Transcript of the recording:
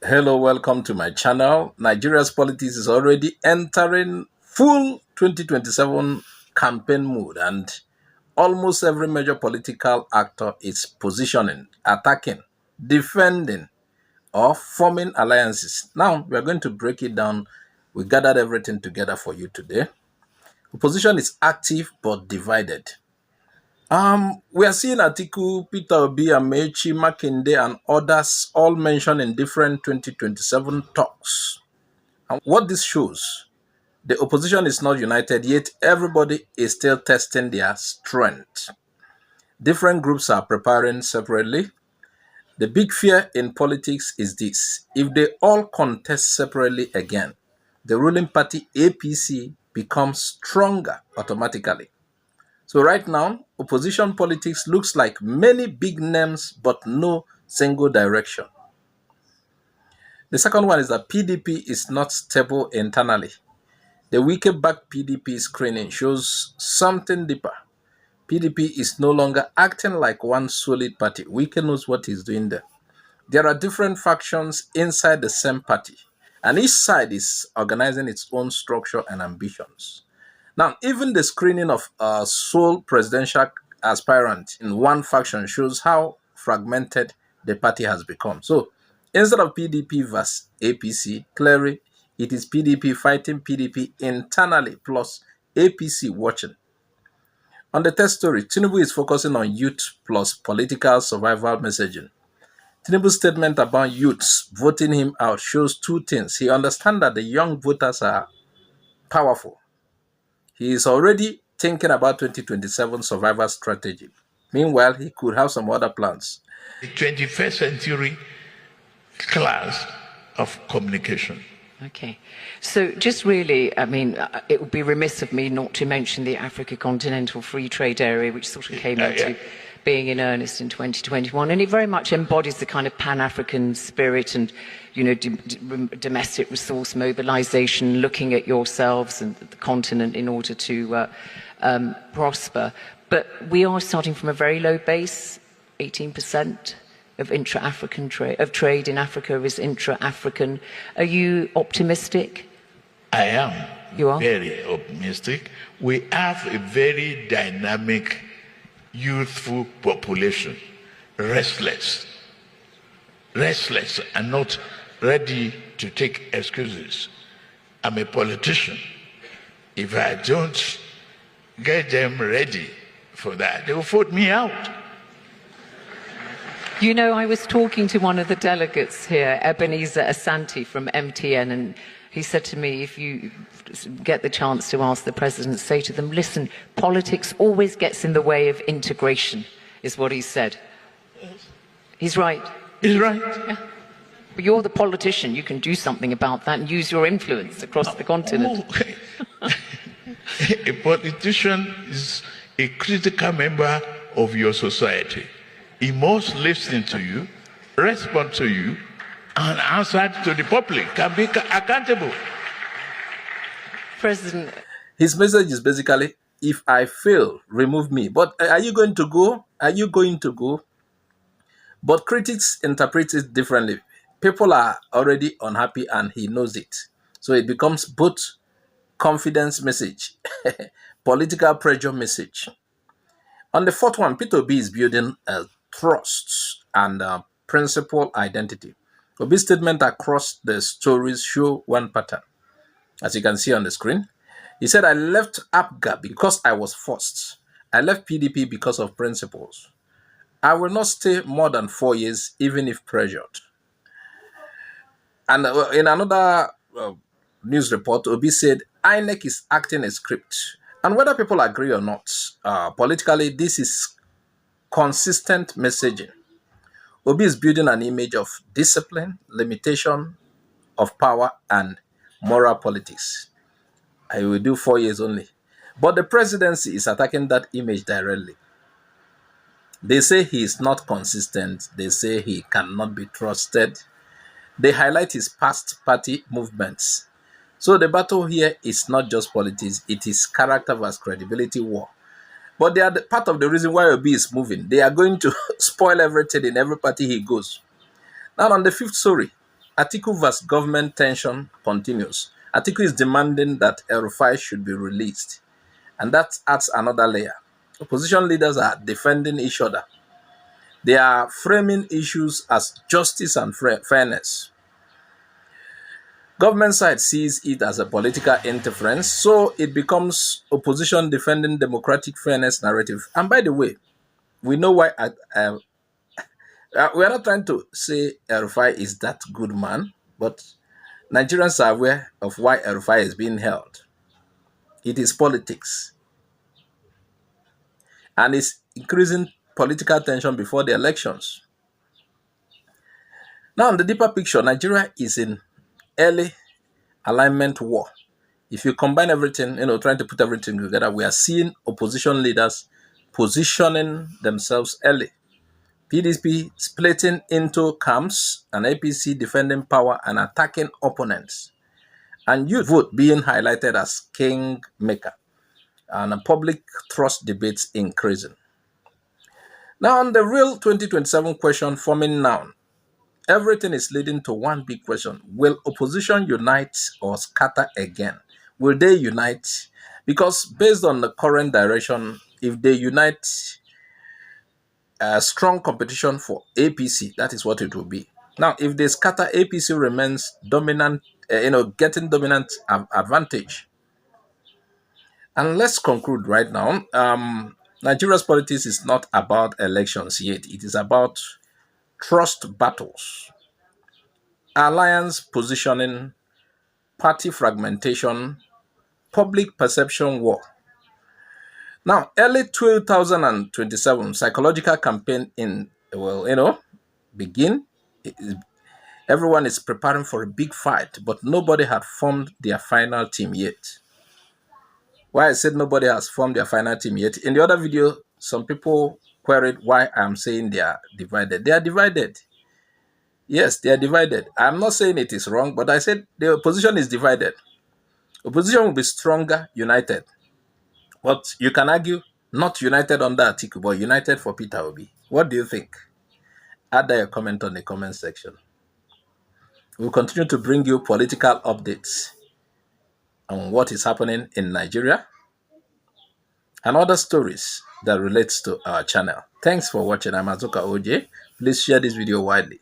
Hello, welcome to my channel. Nigeria's politics is already entering full 2027 campaign mood, and almost every major political actor is positioning, attacking, defending, or forming alliances. Now, we are going to break it down. We gathered everything together for you today. Opposition is active but divided. We are seeing Atiku, Peter Obi, Amaechi, Makinde, and others all mentioned in different 2027 talks. And what this shows, the opposition is not united, yet everybody is still testing their strength. Different groups are preparing separately. The big fear in politics is this: if they all contest separately again, the ruling party APC becomes stronger automatically. So right now, opposition politics looks like many big names but no single direction. The second one is that PDP is not stable internally. The Wike-backed PDP screening shows something deeper. PDP is no longer acting like one solid party. Wike knows what he's doing there. There are different factions inside the same party, and each side is organizing its own structure and ambitions. Now, even the screening of a sole presidential aspirant in one faction shows how fragmented the party has become. So, instead of PDP versus APC, clearly it is PDP fighting PDP internally plus APC watching. On the test story, Tinubu is focusing on youth plus political survival messaging. Tinubu's statement about youths voting him out shows two things. He understands that the young voters are powerful. He is already thinking about 2027 survival strategy. Meanwhile, he could have some other plans. The 21st century class of communication. Okay. So just really, I mean, it would be remiss of me not to mention the Africa Continental Free Trade Area, which sort of came into being in earnest in 2021. And it very much embodies the kind of Pan-African spirit and, you know, domestic resource mobilization, looking at yourselves and the continent in order to prosper. But we are starting from a very low base, 18%. Of intra-African trade in Africa is intra-African. Are you optimistic? I am. You are? Very optimistic. We have a very dynamic, youthful population, restless and not ready to take excuses. I'm a politician. If I don't get them ready for that, they will vote me out. You know, I was talking to one of the delegates here, Ebenezer Asante from MTN, and he said to me, if you get the chance to ask the president, say to them, listen, politics always gets in the way of integration, is what he said. He's right. He's right. Yeah. But you're the politician. You can do something about that and use your influence across the continent. Okay. A politician is a critical member of your society. He must listen to you, respond to you, and answer to the public, can be accountable. President. His message is basically, if I fail, remove me. But are you going to go? Are you going to go? But critics interpret it differently. People are already unhappy and he knows it. So it becomes both confidence message, political pressure message. On the fourth one, Peter Obi is building a trust and principle identity. Obi's statement across the stories show one pattern. As you can see on the screen, he said, I left APGA because I was forced. I left PDP because of principles. I will not stay more than 4 years, even if pressured. And in another news report, Obi said, INEC is acting a script. And whether people agree or not, politically, this is consistent messaging. Obi is building an image of discipline, limitation of power, and moral politics. I will do 4 years only. But the presidency is attacking that image directly. They say he is not consistent. They say he cannot be trusted. They highlight his past party movements. So the battle here is not just politics. It is character versus credibility war. But they are part of the reason why Obi is moving. They are going to spoil everything in every party he goes. Now on the fifth story, Atiku vs. government tension continues. Atiku is demanding that El-Rufai should be released. And that adds another layer. Opposition leaders are defending each other. They are framing issues as justice and fairness. Government side sees it as a political interference, so it becomes opposition defending democratic fairness narrative. And by the way, we know why. We are not trying to say El-Rufai is that good man, but Nigerians are aware of why El-Rufai is being held. It is politics. And it's increasing political tension before the elections. Now, in the deeper picture, Nigeria is in early alignment war. If you combine everything, trying to put everything together, we are seeing opposition leaders positioning themselves early. PDP splitting into camps, and APC defending power and attacking opponents, and youth vote being highlighted as kingmaker, and public trust debates increasing. Now, on the real 2027 question forming now, everything is leading to one big question. Will opposition unite or scatter again? Will they unite? Because based on the current direction, if they unite, strong competition for APC, that is what it will be. Now, if they scatter, APC remains dominant, getting dominant advantage. And let's conclude right now. Nigeria's politics is not about elections yet. It is about trust battles, alliance positioning, party fragmentation, public perception war. Now, early 2027, psychological campaign begin. Everyone is preparing for a big fight, but nobody had formed their final team yet. Why I said nobody has formed their final team yet? In the other video, some people queried why I'm saying they are divided. They are divided. Yes, they are divided. I'm not saying it is wrong, but I said the opposition is divided. Opposition will be stronger, united. But you can argue not united under Atiku, but united for Peter Obi. What do you think? Add your comment on the comment section. We'll continue to bring you political updates on what is happening in Nigeria and other stories that relates to our channel. Thanks for watching. I'm Azuka OJ. Please share this video widely.